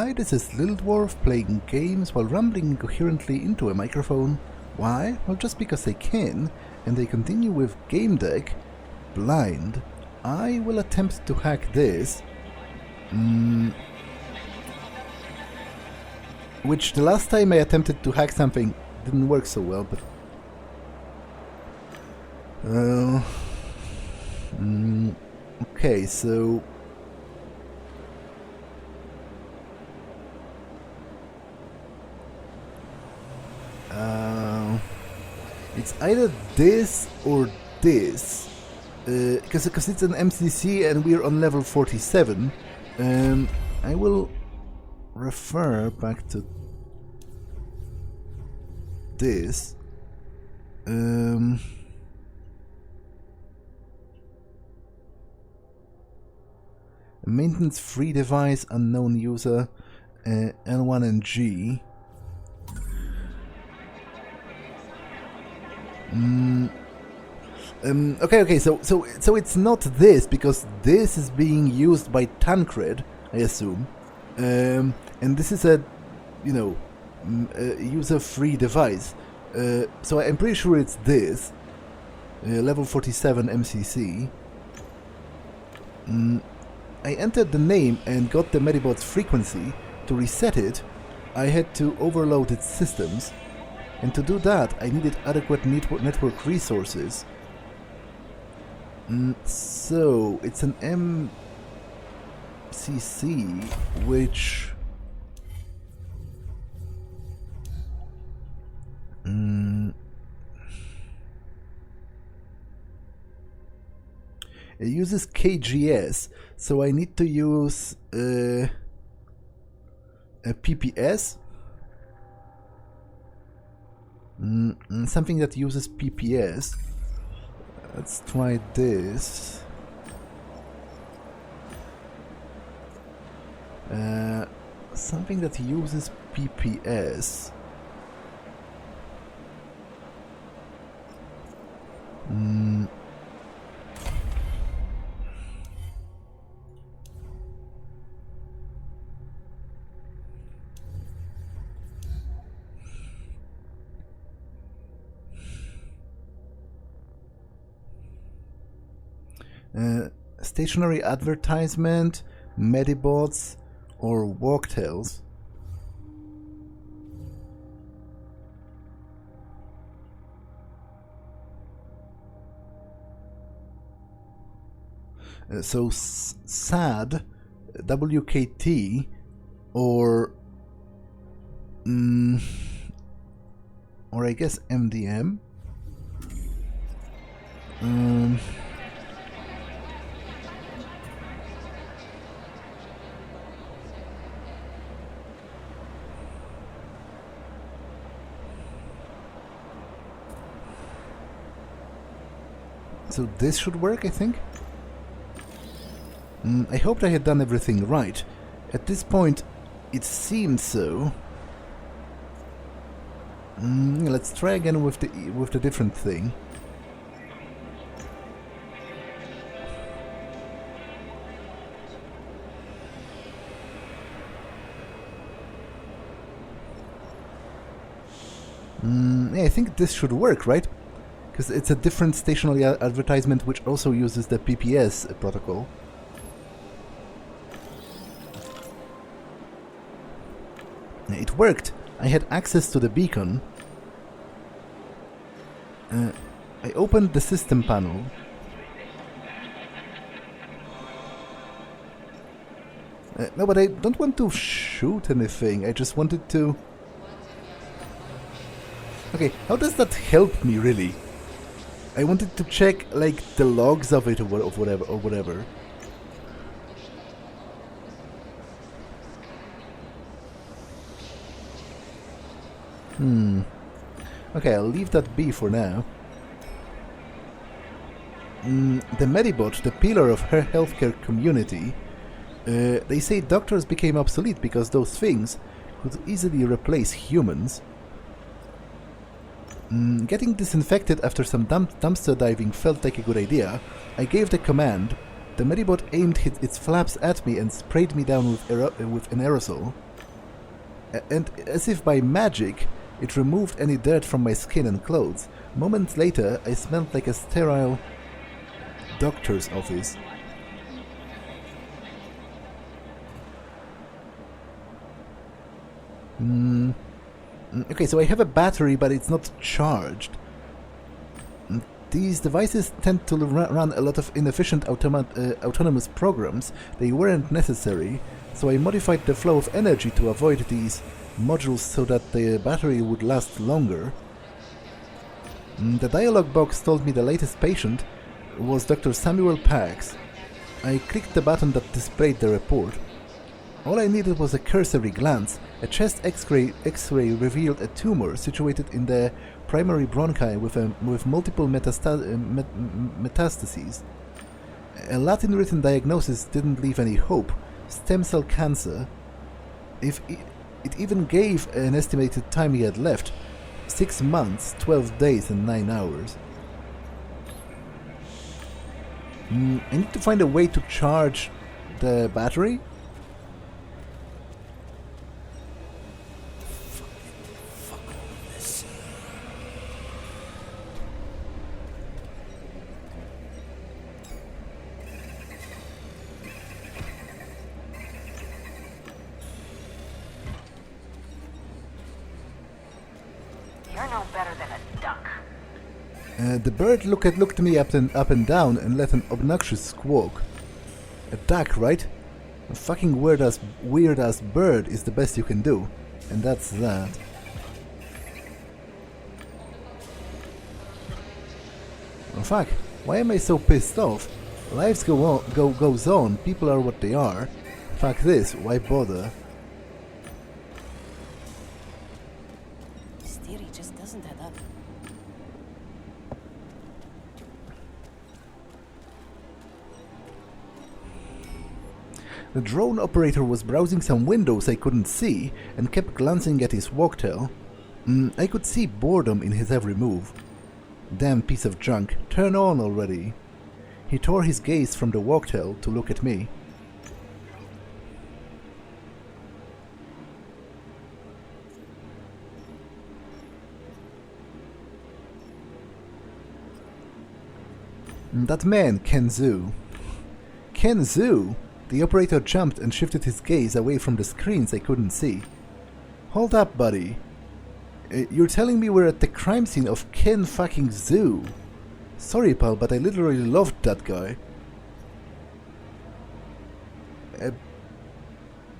Hi, this is Little Dwarf playing games while rambling incoherently into a microphone. Why? Well, just because I can, and they continue with Gamedec, blind. I will attempt to hack this. Which the last time I attempted to hack something didn't work so well, but... okay, so... it's either this or this, because it's an MCC and we're on level 47. I will refer back to this. Maintenance free device, unknown user, L1 and G. Okay, so it's not this, because this is being used by Tancred, I assume, and this is a, you know, user-free device, so I'm pretty sure it's this, level 47 MCC. I entered the name and got the medibot's frequency. To reset it, I had to overload its systems. And to do that, I needed adequate network resources. So, it's an MCC, which... it uses KGS, so I need to use a PPS. Something that uses PPS. Let's try this. Something that uses PPS. Stationary advertisement, medibots, or walktails. So SAD, WKT, or I guess MDM. So this should work, I think. I hoped I had done everything right. At this point, it seemed so. Let's try again with the different thing. Yeah, I think this should work, right? Because it's a different stationary advertisement which also uses the PPS protocol. It worked! I had access to the beacon. I opened the system panel. No, but I don't want to shoot anything, I just wanted to... Okay, how does that help me, really? I wanted to check, like, the logs of it or whatever. Okay, I'll leave that be for now. The medibot, the pillar of her healthcare community, they say doctors became obsolete because those things could easily replace humans. Getting disinfected after some dumpster diving felt like a good idea. I gave the command. The medibot aimed its flaps at me and sprayed me down with an aerosol. and as if by magic, it removed any dirt from my skin and clothes. Moments later, I smelled like a sterile doctor's office. Okay, so I have a battery, but it's not charged. These devices tend to run a lot of inefficient autonomous programs. They weren't necessary, so I modified the flow of energy to avoid these modules so that the battery would last longer. The dialog box told me the latest patient was Dr. Samuel Pax. I clicked the button that displayed the report. All I needed was a cursory glance. A chest X-ray revealed a tumor situated in the primary bronchi with multiple metastases. A Latin-written diagnosis didn't leave any hope. Stem cell cancer. If it even gave an estimated time he had left: 6 months, 12 days and 9 hours. I need to find a way to charge the battery. You're no better than a duck. The bird looked me up and down and let an obnoxious squawk. A duck, right? A fucking weird ass bird is the best you can do, and that's that. Oh fuck! Why am I so pissed off? Lives goes on. People are what they are. Fuck this. Why bother? This theory just doesn't add up. The drone operator was browsing some windows I couldn't see and kept glancing at his walktail. I could see boredom in his every move. Damn piece of junk, turn on already. He tore his gaze from the walktail to look at me. That man, Ken Zhu. Ken Zhu? The operator jumped and shifted his gaze away from the screens I couldn't see. Hold up, buddy. You're telling me we're at the crime scene of Ken fucking Zhu? Sorry, pal, but I literally loved that guy.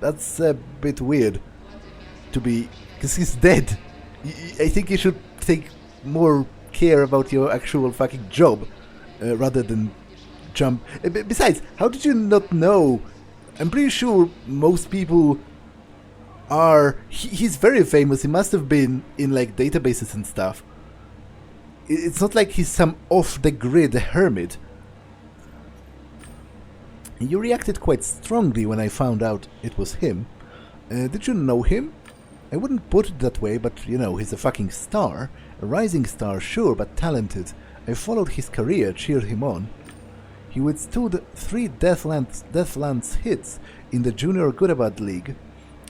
That's a bit weird. To be... because he's dead. I think you should take more care about your actual fucking job, rather than jump. Besides, how did you not know? I'm pretty sure most people are... He's very famous. He must have been in like databases and stuff. It's not like he's some off-the-grid hermit. You reacted quite strongly when I found out it was him. Did you know him? I wouldn't put it that way, but you know, he's a fucking star. A rising star, sure, but talented. I followed his career, cheered him on. He withstood 3 Deathlands hits in the Junior Goodabad League.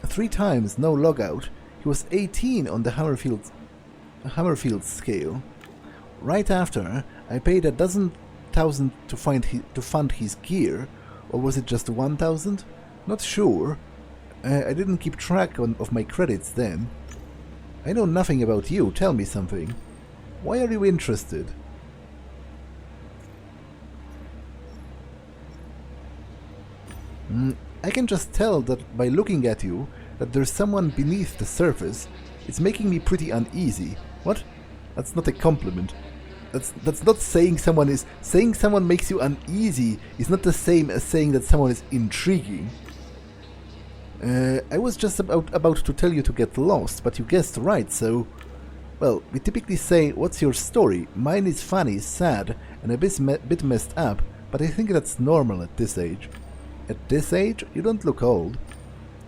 3 times, no logout. He was 18 on the Hammerfield scale. Right after, I paid $12,000 to fund his gear, or was it just 1,000? Not sure. I didn't keep track of my credits then. I know nothing about you, tell me something. Why are you interested? I can just tell that by looking at you, that there's someone beneath the surface. It's making me pretty uneasy. What? That's not a compliment. That's not saying someone is... Saying someone makes you uneasy is not the same as saying that someone is intriguing. I was just about to tell you to get lost, but you guessed right, so... Well, we typically say, what's your story? Mine is funny, sad, and a bit messed up, but I think that's normal at this age. At this age, you don't look old.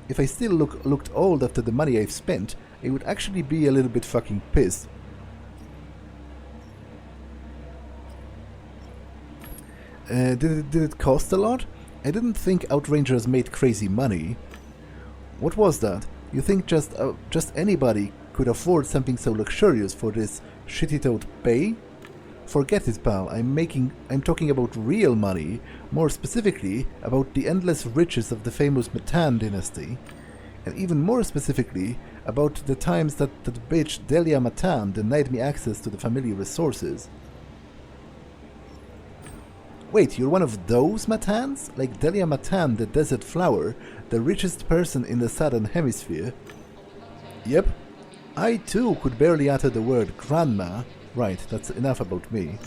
If I still looked old after the money I've spent, I would actually be a little bit fucking pissed. Did it cost a lot? I didn't think Outrangers made crazy money. What was that? You think just anybody could afford something so luxurious for this shitty-toed pay? Forget it, pal. I'm talking about real money, more specifically about the endless riches of the famous Matan dynasty. And even more specifically, about the times that bitch Delia Matan denied me access to the family resources. Wait, you're one of those Matans? Like Delia Matan, the desert flower, the richest person in the southern hemisphere? Yep. I too could barely utter the word grandma. Right, that's enough about me.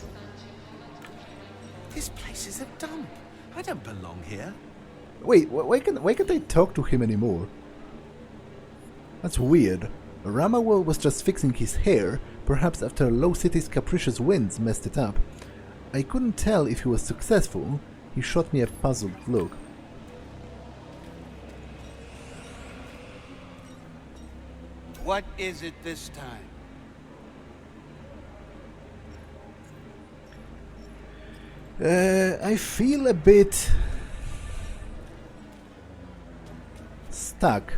This place is a dump. I don't belong here. Wait, why can't I talk to him anymore? That's weird. Ramawell was just fixing his hair, perhaps after Low City's capricious winds messed it up. I couldn't tell if he was successful. He shot me a puzzled look. What is it this time? I feel a bit stuck.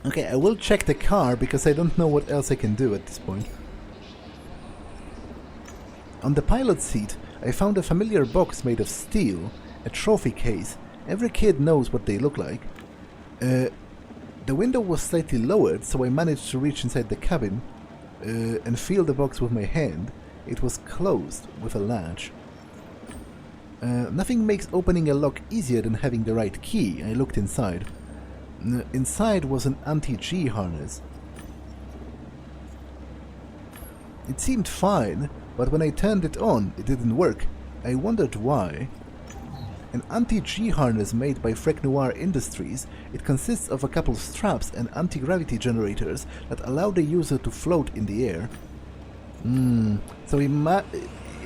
Okay, I will check the car because I don't know what else I can do at this point. On the pilot's seat, I found a familiar box made of steel, a trophy case. Every kid knows what they look like. The window was slightly lowered, so I managed to reach inside the cabin and feel the box with my hand. It was closed with a latch. Nothing makes opening a lock easier than having the right key. I looked inside. Inside was an anti-G harness. It seemed fine, but when I turned it on, it didn't work. I wondered why. An anti-G harness made by Frek Noir Industries, it consists of a couple straps and anti-gravity generators that allow the user to float in the air. So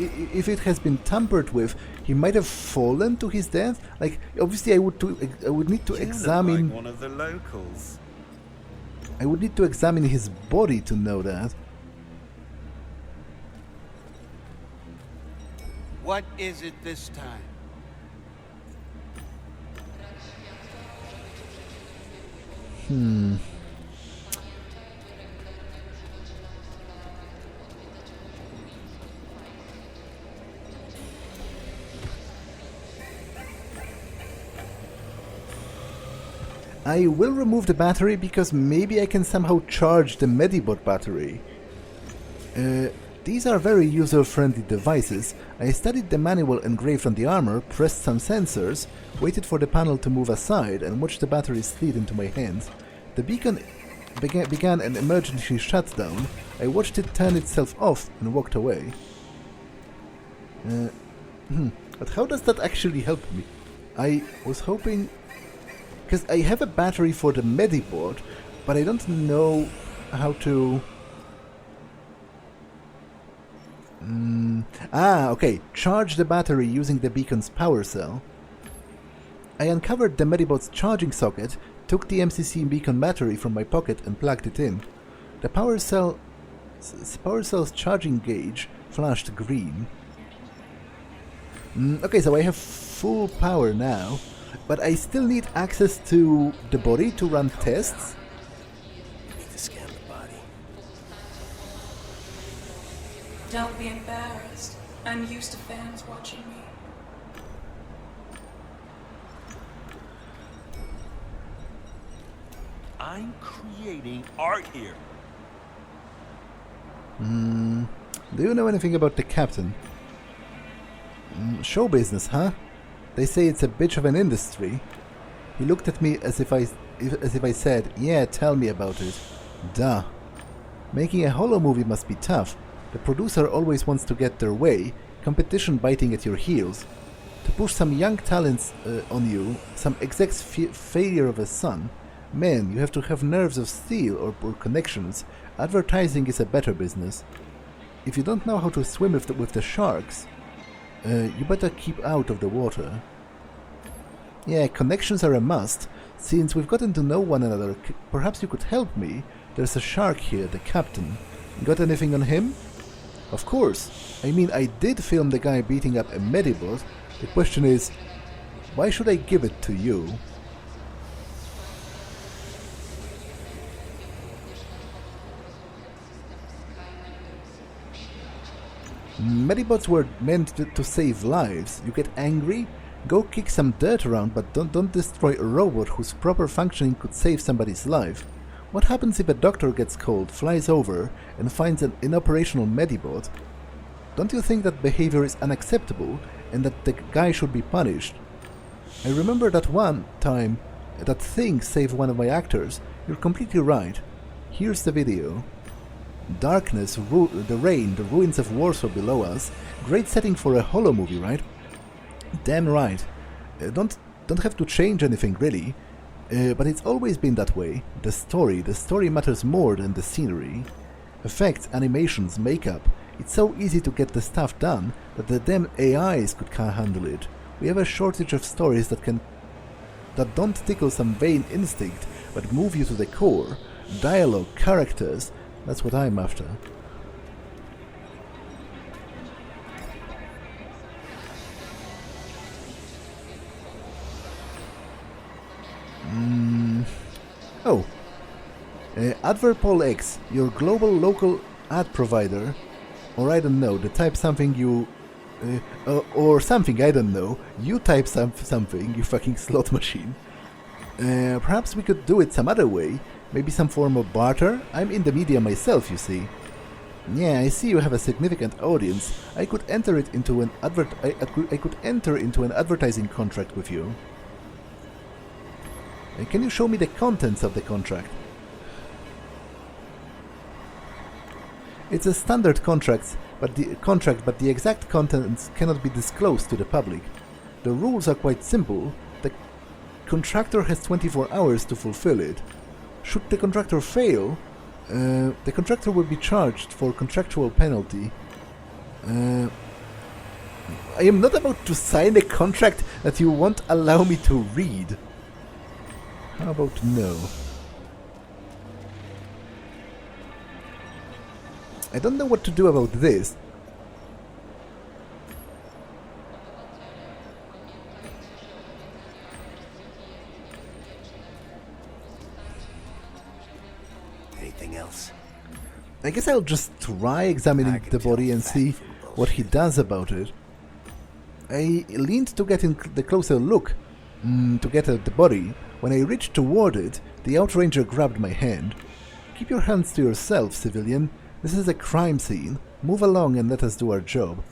if it has been tampered with, he might have fallen to his death. Like, obviously, I would need to examine. Like one of the locals. I would need to examine his body to know that. What is it this time? I will remove the battery because maybe I can somehow charge the medibot battery. These are very user-friendly devices. I studied the manual engraved on the armor, pressed some sensors, waited for the panel to move aside, and watched the battery slid into my hands. The beacon began an emergency shutdown. I watched it turn itself off and walked away. But how does that actually help me? I was hoping... because I have a battery for the medibot, but I don't know how to... okay. Charge the battery using the beacon's power cell. I uncovered the medibot's charging socket, took the MCC beacon battery from my pocket and plugged it in. The power cell's charging gauge flashed green. Okay, so I have full power now, but I still need access to the body to run tests. Need to scan the body. Don't be embarrassed. I'm used to fans watching me. I'm creating art here. Do you know anything about the captain? Show business, huh? They say it's a bitch of an industry. He looked at me as if I said, yeah, tell me about it. Duh. Making a holo movie must be tough. The producer always wants to get their way, competition biting at your heels. to push some young talents on you, some exec's failure of a son. Man, you have to have nerves of steel or connections. Advertising is a better business. If you don't know how to swim with the sharks, you better keep out of the water. Yeah, connections are a must. Since we've gotten to know one another, perhaps you could help me. There's a shark here, the captain. Got anything on him? Of course. I mean, I did film the guy beating up a medibot. The question is, why should I give it to you? Medibots were meant to save lives. You get angry? Go kick some dirt around, but don't destroy a robot whose proper functioning could save somebody's life. What happens if a doctor gets cold, flies over, and finds an inoperational medibot? Don't you think that behavior is unacceptable, and that the guy should be punished? I remember that one time that thing saved one of my actors. You're completely right. Here's the video. Darkness, the rain, the ruins of Warsaw below us. Great setting for a horror movie, right? Damn right. Don't have to change anything really, but it's always been that way. The story matters more than the scenery. Effects, animations, makeup. It's so easy to get the stuff done that the damn AIs can't handle it. We have a shortage of stories that don't tickle some vain instinct, but move you to the core. Dialogue, characters. That's what I'm after. Oh. Adverpol X, your global local ad provider, or I don't know, the type something you... or something, I don't know. You type something, you fucking slot machine. Perhaps we could do it some other way. Maybe some form of barter? I'm in the media myself, you see. Yeah, I see you have a significant audience. I could enter it into an I could enter into an advertising contract with you. Can you show me the contents of the contract? It's a standard contract, but the exact contents cannot be disclosed to the public. The rules are quite simple. The contractor has 24 hours to fulfill it. Should the contractor fail, the contractor will be charged for contractual penalty. I am not about to sign a contract that you won't allow me to read. How about no? I don't know what to do about this. Anything else? I guess I'll just try examining the body and see what he does about it. I leaned to get in the closer look, to get at the body. When I reached toward it, the outranger grabbed my hand. Keep your hands to yourself, civilian. This is a crime scene. Move along and let us do our job.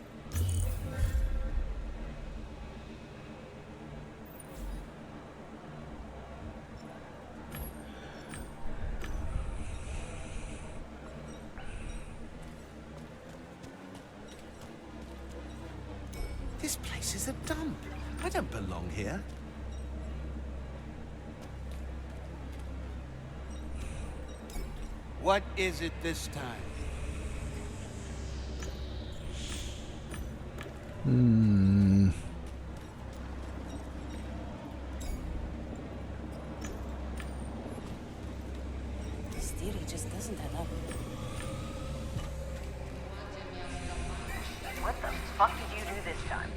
This place is a dump. I don't belong here. What is it this time? This theory just doesn't add up. What the fuck did you do this time?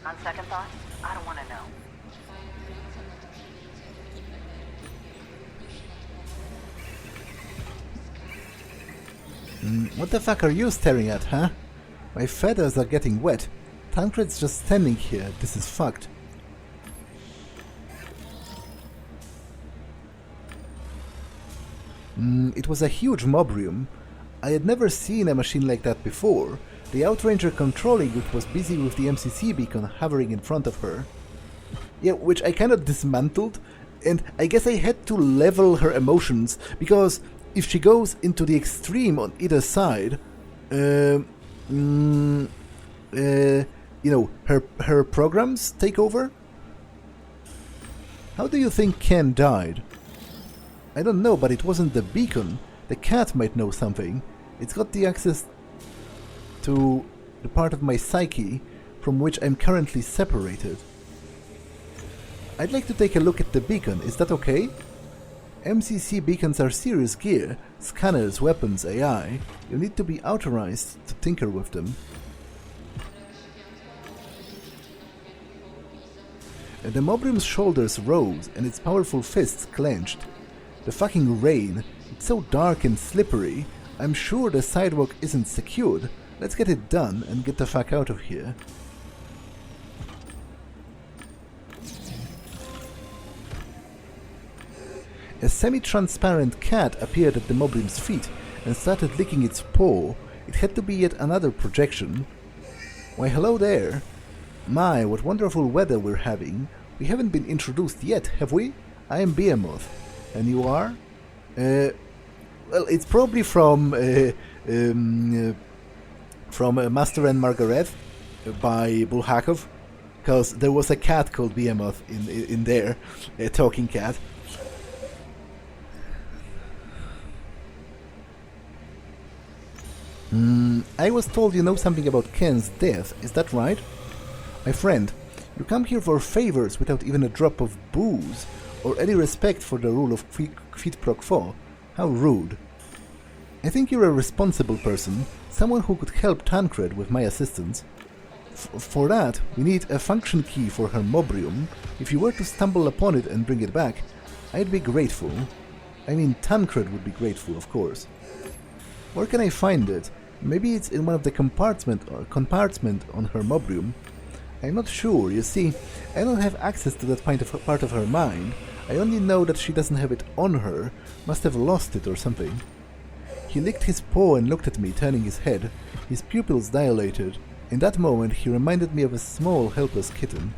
On second thought, I don't want to know. What the fuck are you staring at, huh? My feathers are getting wet. Tancred's just standing here. This is fucked. It was a huge mob room. I had never seen a machine like that before. The outranger controlling it was busy with the MCC beacon hovering in front of her. Yeah, which I kind of dismantled, and I guess I had to level her emotions, because if she goes into the extreme on either side, you know, her programs take over? How do you think Ken died? I don't know, but it wasn't the beacon. The cat might know something. It's got the access to the part of my psyche from which I'm currently separated. I'd like to take a look at the beacon, is that okay? MCC beacons are serious gear, scanners, weapons, AI. You need to be authorized to tinker with them. The Mobrium's shoulders rose and its powerful fists clenched. The fucking rain, it's so dark and slippery. I'm sure the sidewalk isn't secured. Let's get it done and get the fuck out of here. A semi-transparent cat appeared at the Mobrium's feet and started licking its paw. It had to be yet another projection. Why, hello there. My, what wonderful weather we're having. We haven't been introduced yet, have we? I am Behemoth. And you are? Well, it's probably from Master and Margaret by Bulhakov, because there was a cat called Behemoth in there, a talking cat. I was told you know something about Ken's death, is that right? My friend, you come here for favors without even a drop of booze, or any respect for the rule of quid pro quo. How rude. I think you're a responsible person, someone who could help Tancred with my assistance. For that, we need a function key for her Mobrium. If you were to stumble upon it and bring it back, I'd be grateful. I mean, Tancred would be grateful, of course. Where can I find it? Maybe it's in one of the compartment on her Mobrium. I'm not sure, you see, I don't have access to that part of her mind. I only know that she doesn't have it on her, must have lost it or something. He licked his paw and looked at me, turning his head. His pupils dilated. In that moment he reminded me of a small, helpless kitten.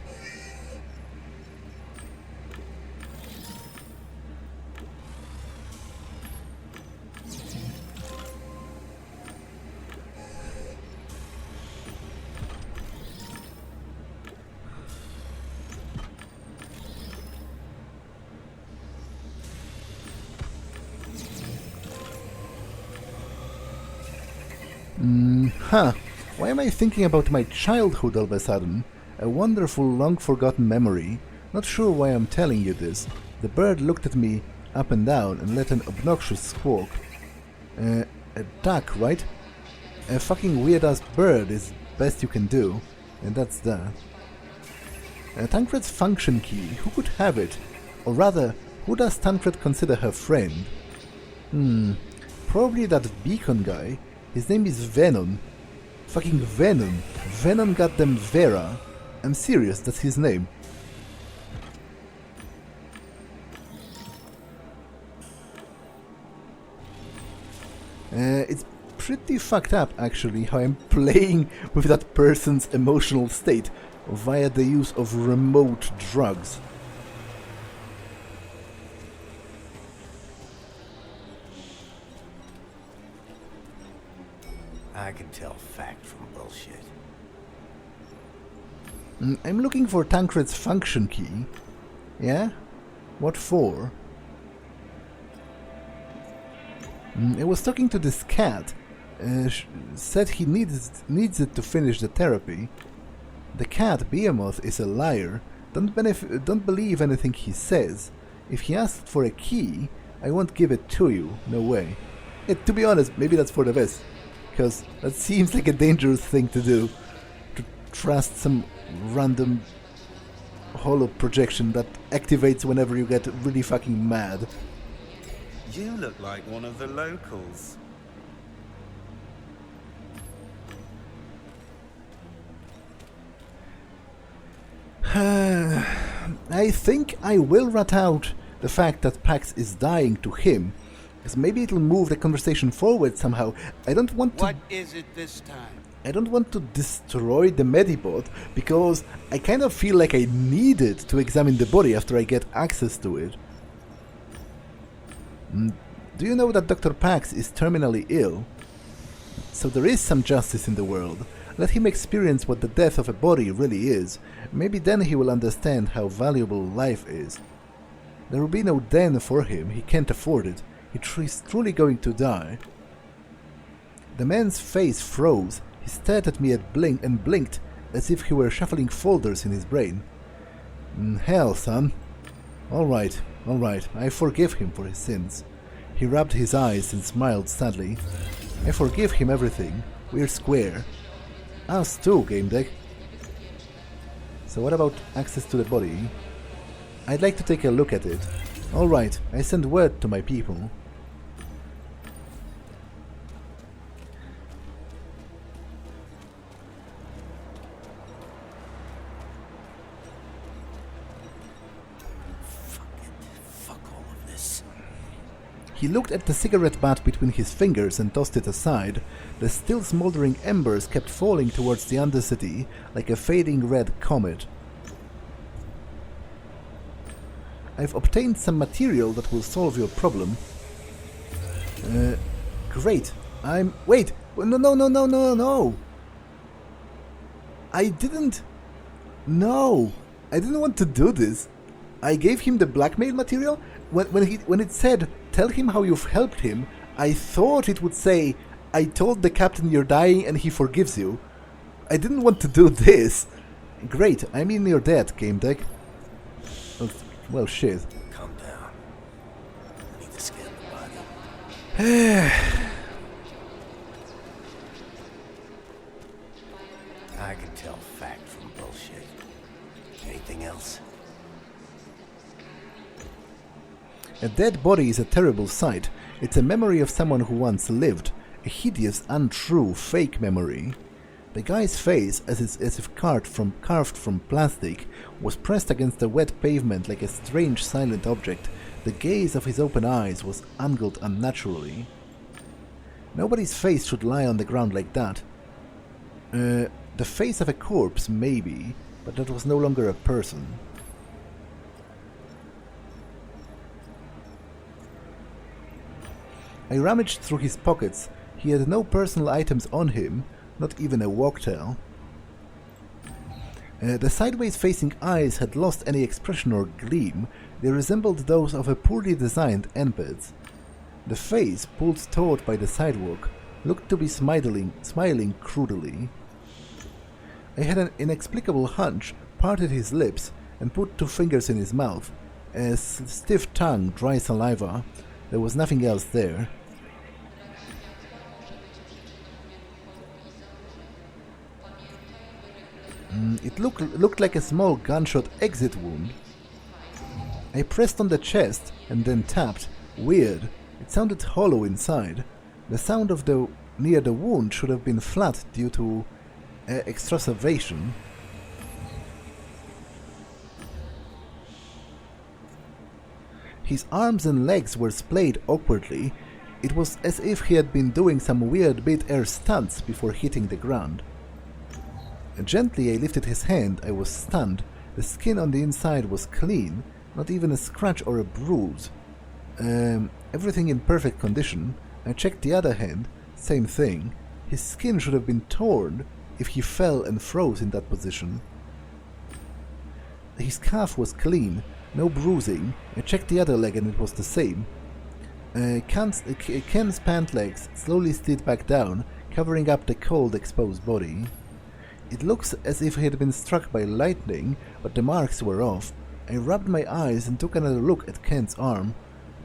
Why am I thinking about my childhood all of a sudden? A wonderful, long-forgotten memory. Not sure why I'm telling you this. The bird looked at me up and down and let an obnoxious squawk. A duck, right? A fucking weird-ass bird is best you can do. And that's that. Tancred's function key. Who could have it? Or rather, who does Tancred consider her friend? Probably that beacon guy. His name is Venom. Fucking Venom. Venom goddamn Vera. I'm serious, that's his name. It's pretty fucked up, actually, how I'm playing with that person's emotional state via the use of remote drugs. I can tell fact from bullshit. I'm looking for Tancred's function key. Yeah? What for? I was talking to this cat. Said he needs it to finish the therapy. The cat, Behemoth, is a liar. Don't believe anything he says. If he asks for a key, I won't give it to you. No way. To be honest, maybe that's for the best. Because that seems like a dangerous thing to do. To trust some random holo projection that activates whenever you get really fucking mad. You look like one of the locals. I think I will rat out the fact that Pax is dying to him. Because maybe it'll move the conversation forward somehow. I don't want to... What is it this time? I don't want to destroy the medibot, because I kind of feel like I need it to examine the body after I get access to it. Do you know that Dr. Pax is terminally ill? So there is some justice in the world. Let him experience what the death of a body really is. Maybe then he will understand how valuable life is. There will be no den for him. He can't afford it. He's truly going to die. The man's face froze. He stared at me and blinked as if he were shuffling folders in his brain. Hell, son. Alright, I forgive him for his sins. He rubbed his eyes and smiled sadly. I forgive him everything. We're square. Us too, Gamedec. So what about access to the body? I'd like to take a look at it. Alright, I send word to my people. He looked at the cigarette butt between his fingers and tossed it aside. The still smoldering embers kept falling towards the Undercity like a fading red comet. I've obtained some material that will solve your problem. Great. Wait! No! I didn't want to do this. I gave him the blackmail material. When it said, tell him how you've helped him, I thought it would say, I told the captain you're dying and he forgives you. I didn't want to do this. Great, I mean you're dead, Gamedec. Well, shit. Calm down. I need to scan the body. I can tell fact from bullshit. Anything else? A dead body is a terrible sight. It's a memory of someone who once lived. A hideous, untrue, fake memory. The guy's face, as if carved from plastic, was pressed against the wet pavement like a strange silent object. The gaze of his open eyes was angled unnaturally. Nobody's face should lie on the ground like that. The face of a corpse, maybe, but that was no longer a person. I rummaged through his pockets. He had no personal items on him, not even a walk-tail. The sideways-facing eyes had lost any expression or gleam. They resembled those of a poorly designed NPCs. The face, pulled taut by the sidewalk, looked to be smiling crudely. I had an inexplicable hunch, parted his lips, and put 2 fingers in his mouth. A stiff tongue, dry saliva. There was nothing else there. It looked like a small gunshot exit wound. I pressed on the chest and then tapped. Weird. It sounded hollow inside. The sound of near the wound should have been flat due to extravasation. His arms and legs were splayed awkwardly. It was as if he had been doing some weird mid-air stunts before hitting the ground. Gently I lifted his hand. I was stunned. The skin on the inside was clean, not even a scratch or a bruise. Everything in perfect condition. I checked the other hand. Same thing. His skin should have been torn if he fell and froze in that position. His calf was clean. No bruising. I checked the other leg and it was the same. Ken's pant legs slowly slid back down, covering up the cold, exposed body. It looks as if he had been struck by lightning, but the marks were off. I rubbed my eyes and took another look at Ken's arm.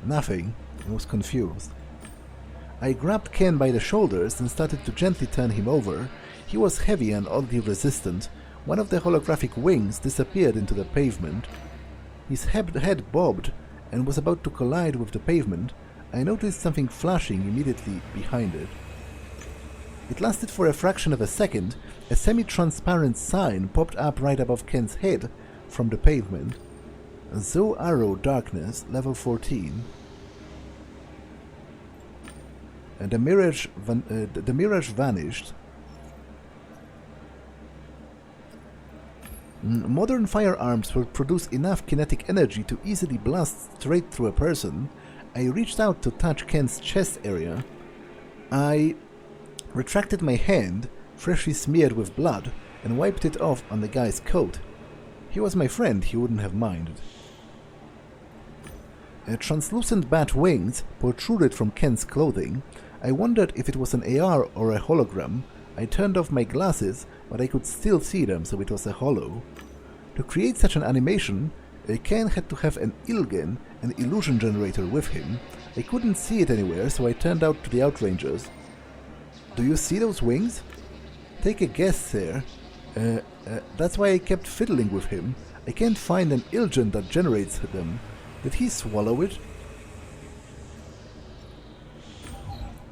Nothing. I was confused. I grabbed Ken by the shoulders and started to gently turn him over. He was heavy and oddly resistant. One of the holographic wings disappeared into the pavement. His head bobbed and was about to collide with the pavement. I noticed something flashing immediately behind it. It lasted for a fraction of a second. A semi-transparent sign popped up right above Ken's head from the pavement. Zoo Arrow Darkness, level 14. And the mirage vanished. Modern firearms will produce enough kinetic energy to easily blast straight through a person. I reached out to touch Ken's chest area. I retracted my hand freshly smeared with blood, and wiped it off on the guy's coat. He was my friend, he wouldn't have minded. Translucent bat wings protruded from Ken's clothing. I wondered if it was an AR or a hologram. I turned off my glasses, but I could still see them, so it was a holo. To create such an animation, Ken had to have an Ilgen, an illusion generator, with him. I couldn't see it anywhere, so I turned out to the Outrangers. Do you see those wings? Take a guess, sir. That's why I kept fiddling with him. I can't find an Ilgen that generates them. Did he swallow it?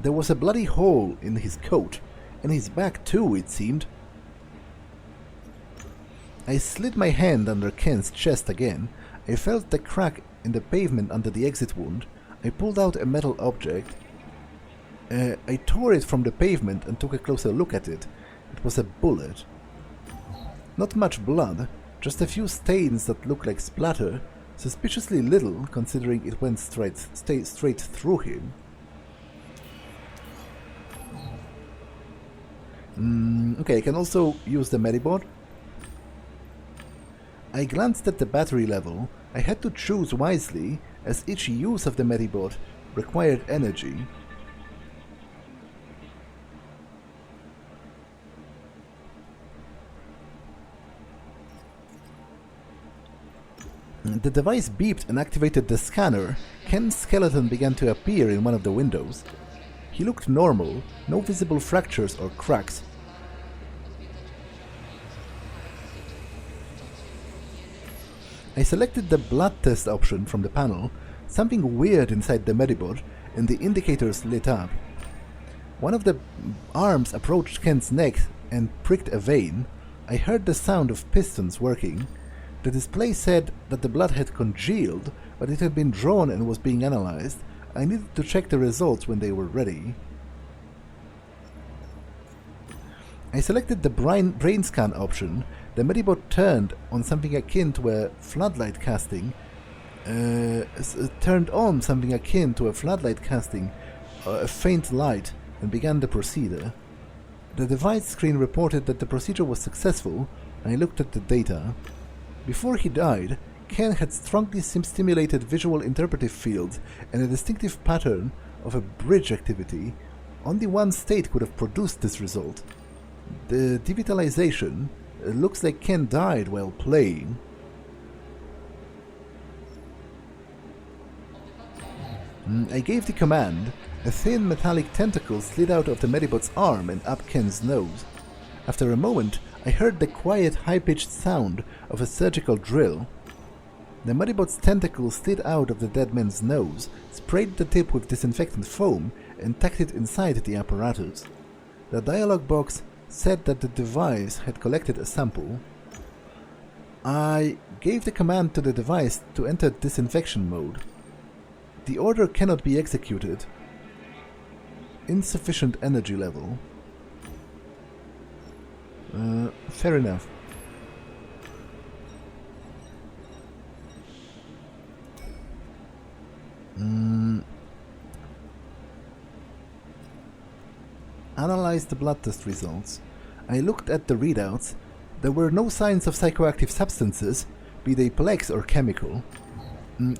There was a bloody hole in his coat, and his back too, it seemed. I slid my hand under Ken's chest again. I felt the crack in the pavement under the exit wound. I pulled out a metal object. I tore it from the pavement and took a closer look at it. It was a bullet. Not much blood, just a few stains that looked like splatter. Suspiciously little, considering it went straight through him. Okay, I can also use the medibot. I glanced at the battery level. I had to choose wisely, as each use of the medibot required energy. The device beeped and activated the scanner. Ken's skeleton began to appear in one of the windows. He looked normal, no visible fractures or cracks. I selected the blood test option from the panel. Something weird inside the medibot, and the indicators lit up. One of the arms approached Ken's neck and pricked a vein. I heard the sound of pistons working. The display said that the blood had congealed, but it had been drawn and was being analyzed. I needed to check the results when they were ready. I selected the brain scan option. The medibot turned on something akin to a floodlight casting. Turned on something akin to a floodlight casting, a faint light, and began the procedure. The device screen reported that the procedure was successful. I looked at the data. Before he died, Ken had strongly stimulated visual interpretive fields and a distinctive pattern of a bridge activity. Only one state could have produced this result. The devitalization looks like Ken died while playing. I gave the command. A thin metallic tentacle slid out of the medibot's arm and up Ken's nose. After a moment, I heard the quiet, high-pitched sound of a surgical drill. The medibot's tentacle slid out of the dead man's nose, sprayed the tip with disinfectant foam, and tucked it inside the apparatus. The dialog box said that the device had collected a sample. I gave the command to the device to enter disinfection mode. The order cannot be executed. Insufficient energy level. Fair enough. Analyze the blood test results. I looked at the readouts. There were no signs of psychoactive substances, be they plex or chemical.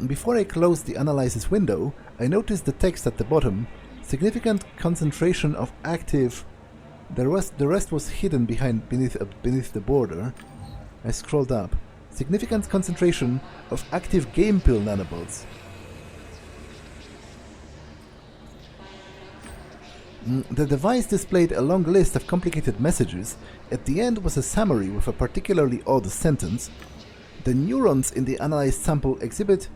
Before I closed the analysis window, I noticed the text at the bottom. Significant concentration of active... The rest was hidden beneath the border. I scrolled up. Significant concentration of active game pill nanobots. The device displayed a long list of complicated messages. At the end was a summary with a particularly odd sentence. The neurons in the analyzed sample exhibit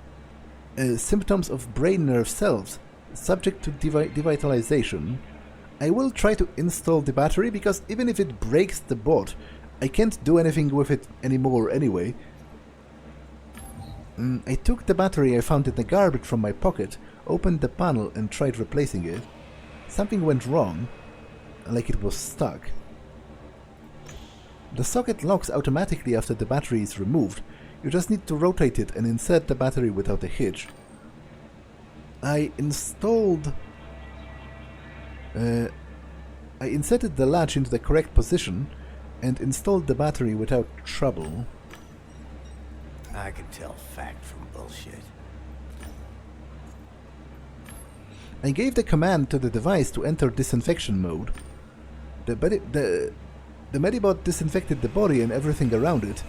symptoms of brain nerve cells, subject to devitalization. I will try to install the battery, because even if it breaks the bot, I can't do anything with it anymore anyway. I took the battery I found in the garbage from my pocket, opened the panel and tried replacing it. Something went wrong, like it was stuck. The socket locks automatically after the battery is removed. You just need to rotate it and insert the battery without a hitch. I installed I inserted the latch into the correct position and installed the battery without trouble. I can tell fact from bullshit. I gave the command to the device to enter disinfection mode. The medibot disinfected the body and everything around it.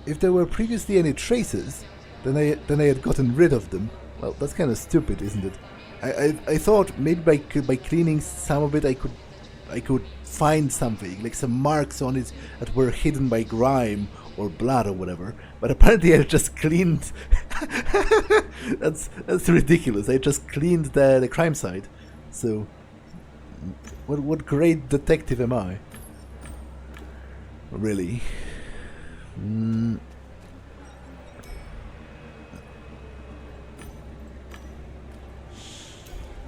If there were previously any traces, then I had gotten rid of them. Well, that's kind of stupid, isn't it? I thought maybe by cleaning some of it I could find something, like some marks on it that were hidden by grime or blood or whatever. But apparently I just cleaned. That's ridiculous. I just cleaned the crime site. So what great detective am I? Really?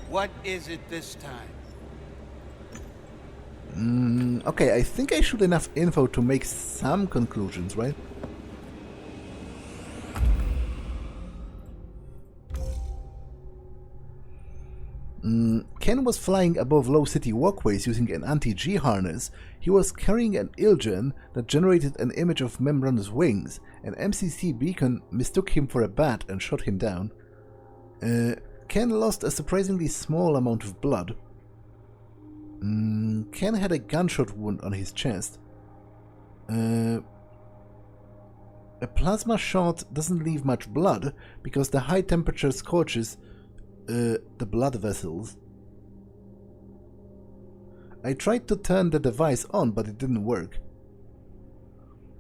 What is it this time? Okay, I think I should have enough info to make some conclusions, right? Ken was flying above low city walkways using an anti-G harness. He was carrying an ilgen that generated an image of membranous wings. An MCC beacon mistook him for a bat and shot him down. Ken lost a surprisingly small amount of blood. Ken had a gunshot wound on his chest. A plasma shot doesn't leave much blood because the high temperature scorches the blood vessels. I tried to turn the device on, but it didn't work.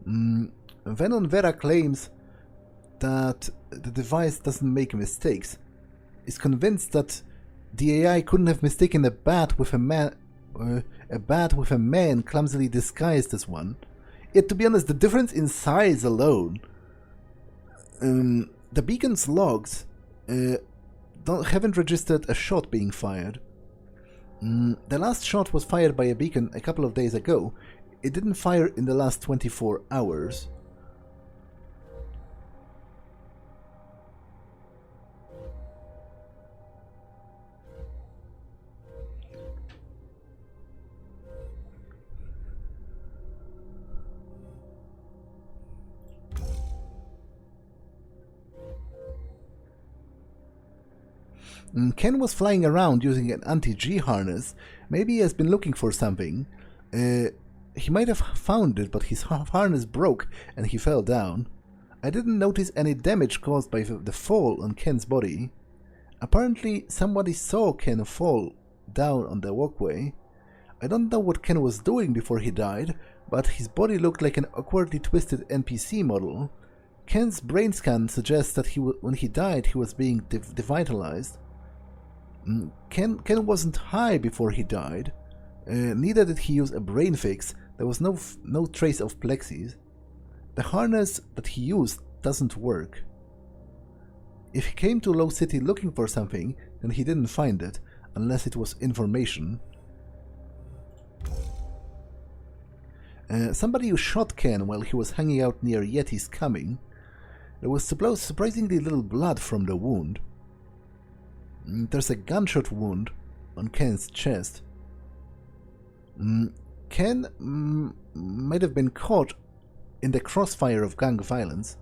Venom Vera claims that the device doesn't make mistakes. Is convinced that the AI couldn't have mistaken a bat with a man clumsily disguised as one. Yet, to be honest, the difference in size alone, the beacon's logs haven't registered a shot being fired. The last shot was fired by a beacon a couple of days ago. It didn't fire in the last 24 hours. Ken was flying around using an anti-G harness. Maybe he has been looking for something. He might have found it, but his harness broke and he fell down. I didn't notice any damage caused by the fall on Ken's body. Apparently, somebody saw Ken fall down on the walkway. I don't know what Ken was doing before he died, but his body looked like an awkwardly twisted NPC model. Ken's brain scan suggests that when he died, he was being devitalized. Ken wasn't high before he died. Neither did he use a brain fix. There was no trace of plexis. The harness that he used doesn't work. If he came to Low City looking for something, then he didn't find it, unless it was information. Somebody who shot Ken while he was hanging out near Yeti's coming. There was surprisingly little blood from the wound. There's a gunshot wound on Ken's chest. Ken might have been caught in the crossfire of gang violence.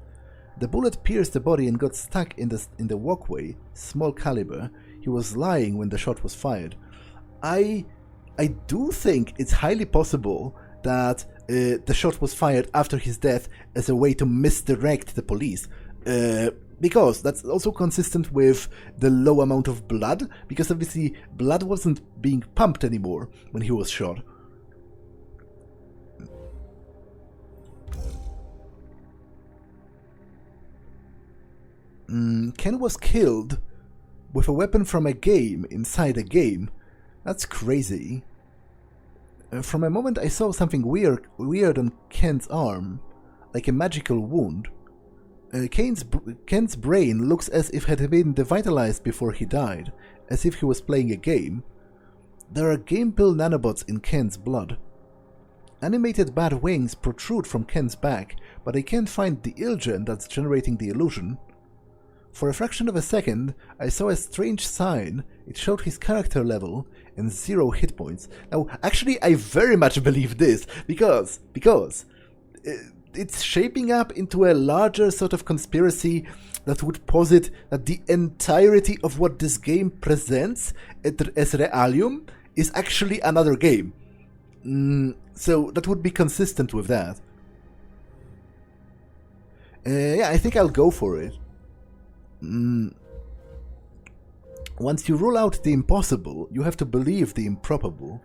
The bullet pierced the body and got stuck in the walkway, small caliber. He was lying when the shot was fired. I do think it's highly possible that the shot was fired after his death as a way to misdirect the police. Because that's also consistent with the low amount of blood, because obviously blood wasn't being pumped anymore when he was shot. Ken was killed with a weapon from a game inside a game. That's crazy. From a moment I saw something weird on Ken's arm, like a magical wound. Ken's brain looks as if it had been devitalized before he died, as if he was playing a game. There are game pill nanobots in Ken's blood. Animated bat wings protrude from Ken's back, but I can't find the ilgen that's generating the illusion. For a fraction of a second, I saw a strange sign. It showed his character level and 0 hit points. Now, actually, I very much believe this, because it's shaping up into a larger sort of conspiracy that would posit that the entirety of what this game presents as Realium is actually another game. So that would be consistent with that. Yeah, I think I'll go for it. Once you rule out the impossible, you have to believe the improbable.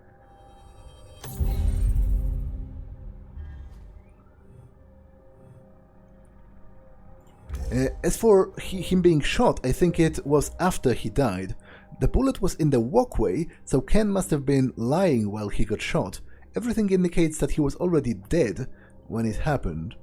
As for him being shot, I think it was after he died. The bullet was in the walkway, so Ken must have been lying while he got shot. Everything indicates that he was already dead when it happened.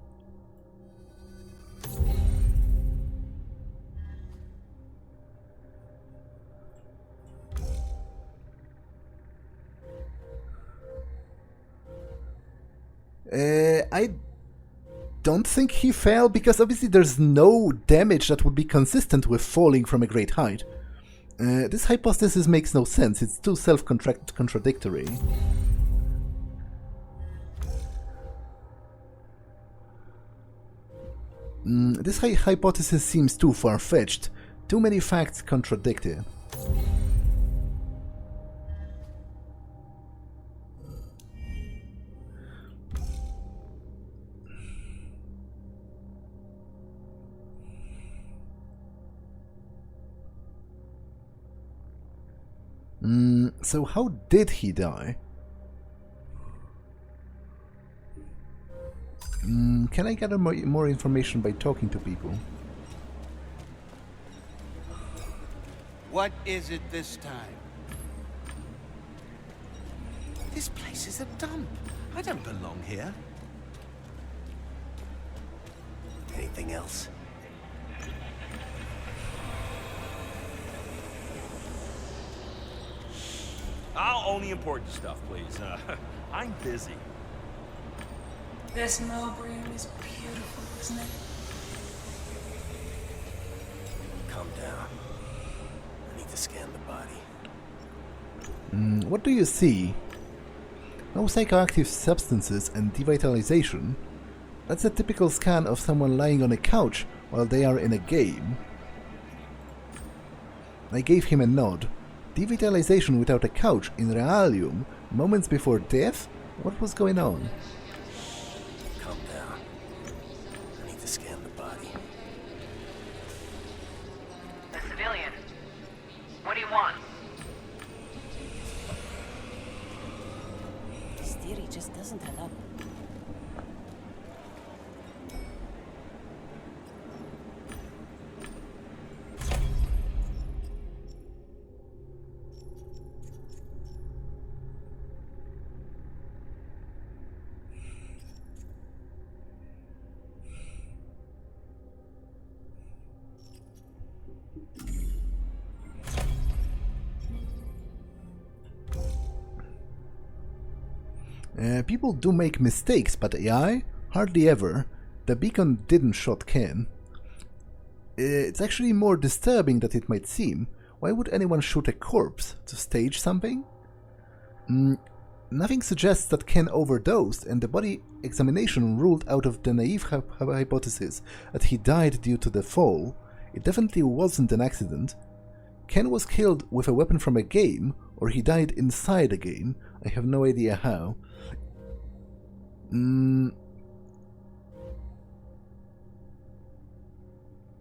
I don't think he fell, because obviously there's no damage that would be consistent with falling from a great height. This hypothesis makes no sense, it's too self-contradictory. This hypothesis seems too far-fetched. Too many facts contradict it. So how did he die? Can I gather more information by talking to people? What is it this time? This place is a dump. I don't belong here. Anything else? Only important stuff, please. I'm busy. This Melbrium is beautiful, isn't it? Calm down. I need to scan the body. What do you see? No psychoactive substances and devitalization. That's a typical scan of someone lying on a couch while they are in a game. I gave him a nod. Devitalization without a couch in Realium, moments before death? What was going on? Calm down. I need to scan the body. The civilian. What do you want? This theory just doesn't add up. People do make mistakes, but AI? Hardly ever. The beacon didn't shot Ken. It's actually more disturbing than it might seem. Why would anyone shoot a corpse? To stage something? Nothing suggests that Ken overdosed, and the body examination ruled out of the naive hypothesis that he died due to the fall. It definitely wasn't an accident. Ken was killed with a weapon from a game, or he died inside a game. I have no idea how.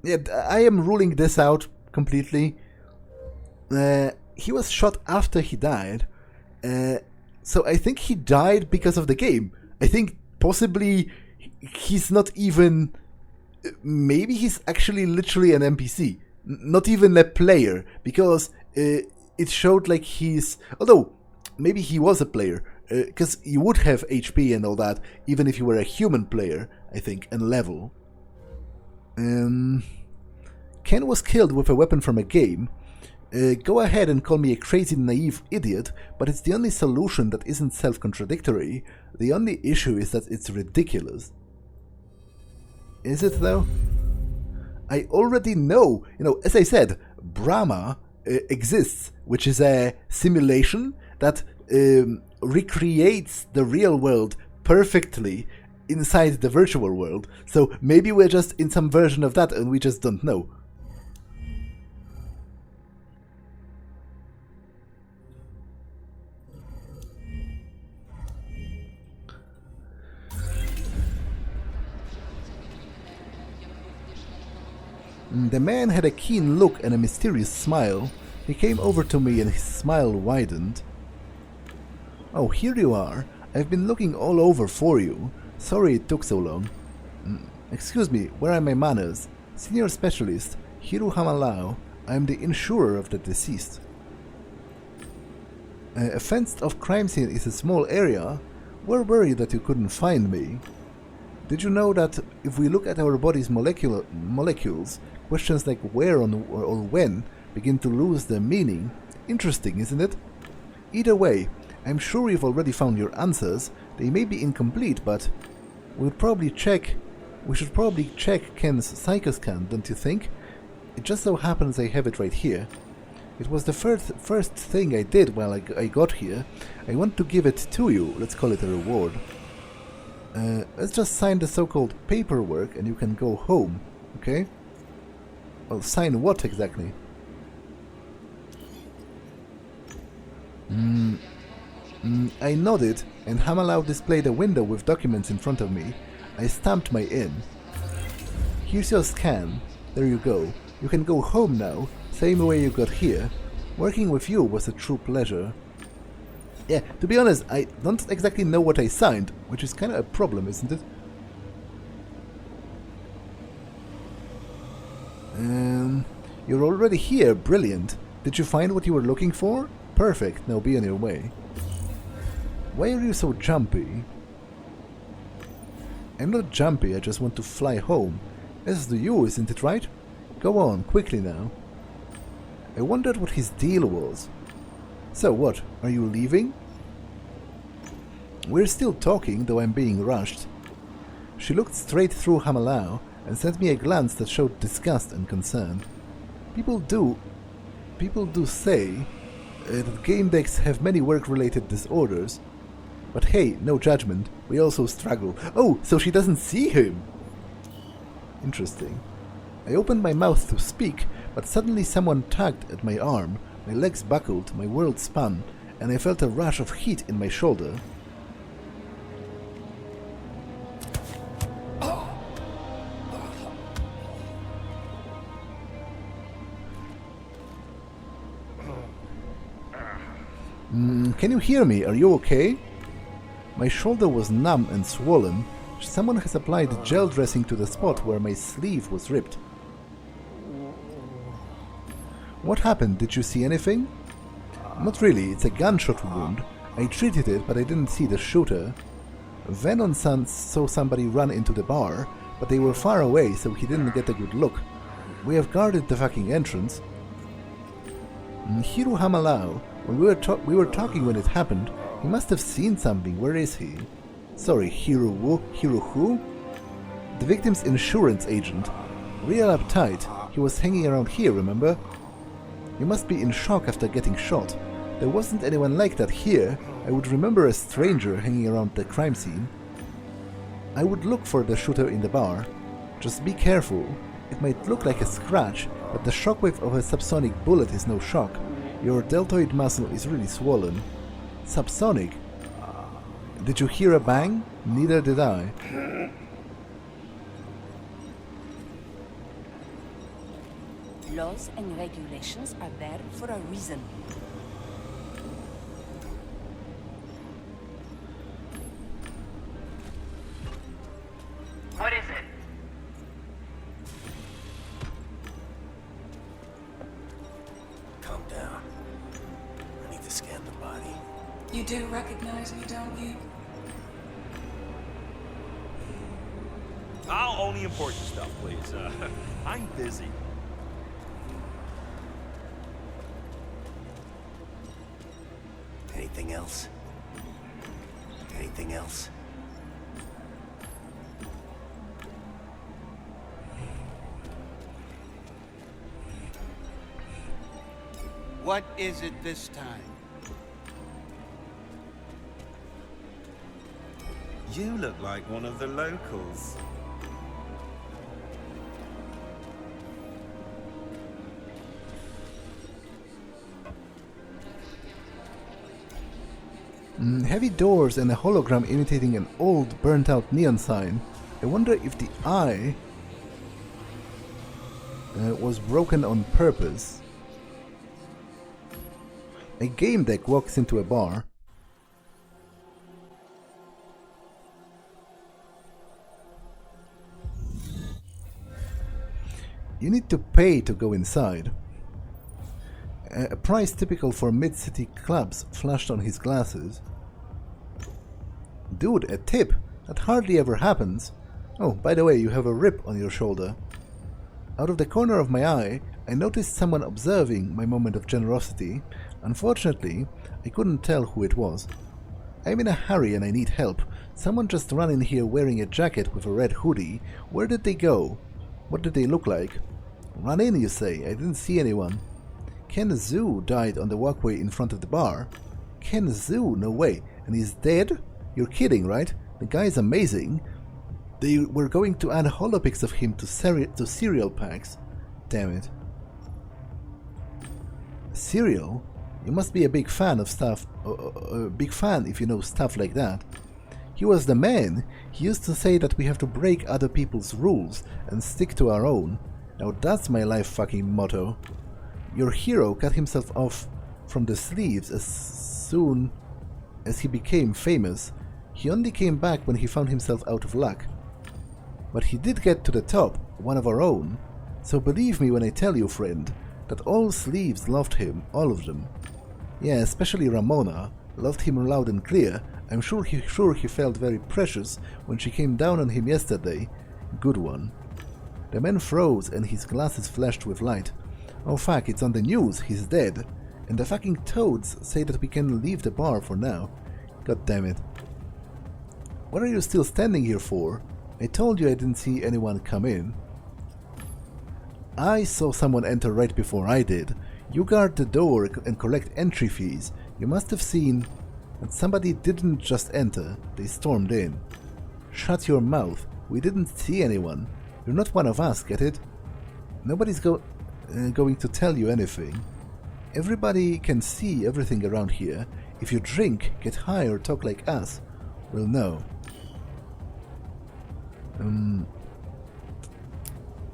Yeah, I am ruling this out completely. He was shot after he died, so I think he died because of the game. I think possibly he's not even... Maybe he's actually literally an NPC, not even a player, because it showed like he's... Although, maybe he was a player, because you would have HP and all that, even if you were a human player, I think, and level. Ken was killed with a weapon from a game. Go ahead and call me a crazy, naive idiot, but it's the only solution that isn't self-contradictory. The only issue is that it's ridiculous. Is it, though? I already know. As I said, Brahma exists, which is a simulation that recreates the real world perfectly inside the virtual world. So maybe we're just in some version of that and we just don't know. The man had a keen look and a mysterious smile. He came over to me and his smile widened. Oh, here you are. I've been looking all over for you. Sorry it took so long. Excuse me, where are my manners? Senior Specialist, Hiru Hamalao. I am the insurer of the deceased. A fenced-off crime scene is a small area. We're worried that you couldn't find me. Did you know that if we look at our body's molecules, questions like where or when begin to lose their meaning? Interesting, isn't it? Either way, I'm sure you've already found your answers. They may be incomplete, but we should probably check Ken's psychoscan, don't you think? It just so happens I have it right here. It was the first thing I did while I got here. I want to give it to you. Let's call it a reward. Let's just sign the so-called paperwork and you can go home, okay? Well, sign what exactly? I nodded, and Hamalao displayed a window with documents in front of me. I stamped my in. Here's your scan. There you go. You can go home now, same way you got here. Working with you was a true pleasure. Yeah, to be honest, I don't exactly know what I signed, which is kind of a problem, isn't it? You're already here, brilliant. Did you find what you were looking for? Perfect, now be on your way. Why are you so jumpy? I'm not jumpy, I just want to fly home. As do you, isn't it right? Go on, quickly now. I wondered what his deal was. So what, are you leaving? We're still talking, though I'm being rushed. She looked straight through Hamalao and sent me a glance that showed disgust and concern. People do say that Gamedecs have many work-related disorders. But hey, no judgment, we also struggle. Oh, so she doesn't see him! Interesting. I opened my mouth to speak, but suddenly someone tugged at my arm, my legs buckled, my world spun, and I felt a rush of heat in my shoulder. Can you hear me? Are you okay? My shoulder was numb and swollen. Someone has applied gel dressing to the spot where my sleeve was ripped. What happened? Did you see anything? Not really, it's a gunshot wound. I treated it, but I didn't see the shooter. Venom saw somebody run into the bar, but they were far away, so he didn't get a good look. We have guarded the fucking entrance. Hiru Hamalao, when we were talking when it happened, he must have seen something. Where is he? Sorry, Hiru who? The victim's insurance agent. Real uptight. He was hanging around here, remember? You must be in shock after getting shot. There wasn't anyone like that here. I would remember a stranger hanging around the crime scene. I would look for the shooter in the bar. Just be careful. It might look like a scratch, but the shockwave of a subsonic bullet is no shock. Your deltoid muscle is really swollen. Subsonic? Did you hear a bang? Neither did I. Laws and regulations are there for a reason. What is it? Calm down. I need to scan the body. You do recognize me, don't you? I'll only important stuff, please. I'm busy. Anything else? Anything else? What is it this time? You look like one of the locals. Heavy doors and a hologram imitating an old burnt-out neon sign. I wonder if the eye was broken on purpose. A Gamedeck walks into a bar. You need to pay to go inside. A price typical for mid-city clubs flashed on his glasses. Dude, a tip! That hardly ever happens. Oh, by the way, you have a rip on your shoulder. Out of the corner of my eye, I noticed someone observing my moment of generosity. Unfortunately, I couldn't tell who it was. I'm in a hurry and I need help. Someone just ran in here wearing a jacket with a red hoodie. Where did they go? What did they look like? Run in, you say? I didn't see anyone. Ken Zhu died on the walkway in front of the bar. Ken Zhu? No way. And he's dead? You're kidding, right? The guy's amazing. They were going to add holopics of him to cereal packs. Damn it. Cereal? You must be a big fan of stuff. A big fan if you know stuff like that. He was the man. He used to say that we have to break other people's rules and stick to our own. Now that's my life fucking motto. Your hero cut himself off from the sleeves as soon as he became famous. He only came back when he found himself out of luck. But he did get to the top, one of our own. So believe me when I tell you, friend, that all sleeves loved him, all of them. Yeah, especially Ramona, loved him loud and clear. I'm sure he felt very precious when she came down on him yesterday. Good one. The man froze and his glasses flashed with light. Oh fuck, it's on the news, he's dead. And the fucking toads say that we can leave the bar for now. God damn it. What are you still standing here for? I told you I didn't see anyone come in. I saw someone enter right before I did. You guard the door and collect entry fees. You must have seen that somebody didn't just enter, they stormed in. Shut your mouth. We didn't see anyone. You're not one of us, get it? Nobody's going to tell you anything. Everybody can see everything around here. If you drink, get high or talk like us, we'll know.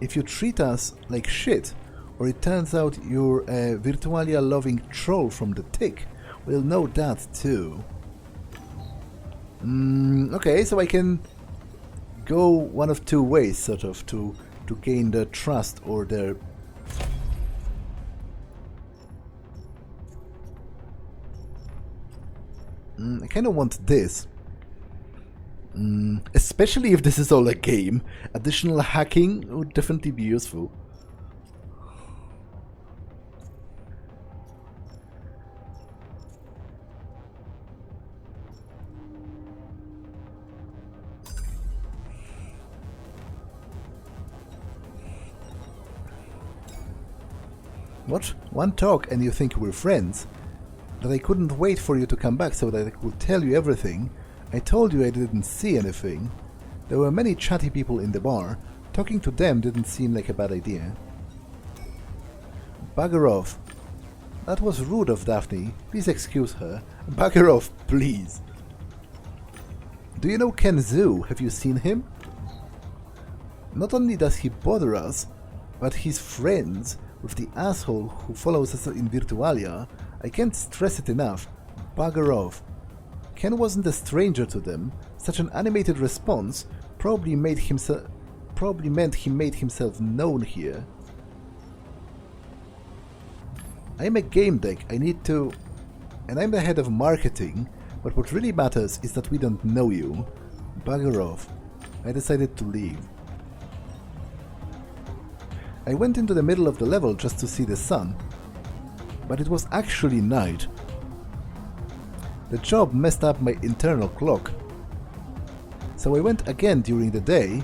If you treat us like shit, or it turns out you're a Virtualia-loving troll from the Tick, we'll know that too. Okay, so I can go one of two ways, sort of, to gain their trust or their... I kind of want this. Especially if this is all a game. Additional hacking would definitely be useful. What? One talk and you think we're friends? That I couldn't wait for you to come back so that I could tell you everything. I told you I didn't see anything. There were many chatty people in the bar. Talking to them didn't seem like a bad idea. Bugger off. That was rude of Daphne. Please excuse her. Bugger off, please. Do you know Ken Zhu? Have you seen him? Not only does he bother us, but he's friends with the asshole who follows us in Virtualia. I can't stress it enough. Bugger off. Ken wasn't a stranger to them. Such an animated response probably meant he made himself known here. I'm a Gamedeck. I need to... And I'm the head of marketing, but what really matters is that we don't know you. Bugger off. I decided to leave. I went into the middle of the level just to see the sun, but it was actually night. The job messed up my internal clock, so I went again during the day,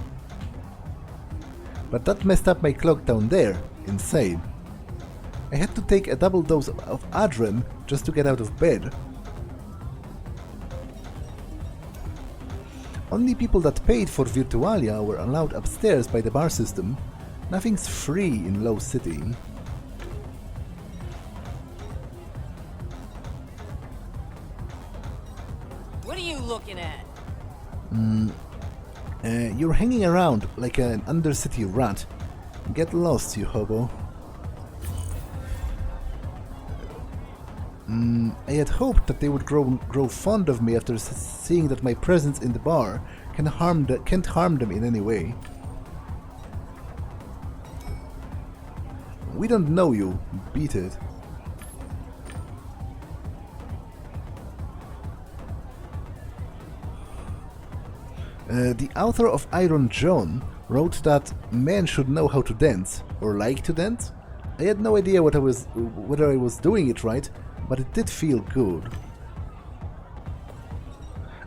but that messed up my clock down there. Insane. I had to take a double dose of Adren just to get out of bed. Only people that paid for Virtualia were allowed upstairs by the bar system. Nothing's free in Low City. What are you looking at? You're hanging around like an undercity rat. Get lost, you hobo. I had hoped that they would grow fond of me after seeing that my presence in the bar can't harm them in any way. We don't know you. Beat it. The author of Iron John wrote that men should know how to dance, or like to dance. I had no idea whether I was doing it right, but it did feel good.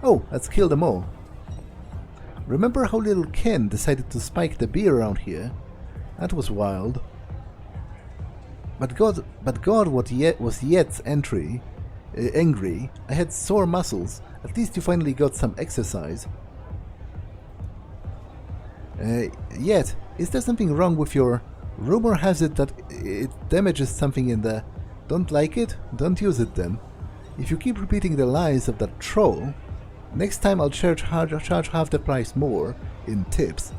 Oh, let's kill them all. Remember how little Ken decided to spike the beer around here? That was wild. But God was yet angry. I had sore muscles. At least you finally got some exercise. Yet, is there something wrong with your... Rumor has it that it damages something in the... Don't like it? Don't use it then. If you keep repeating the lies of that troll, next time I'll charge half the price more in tips.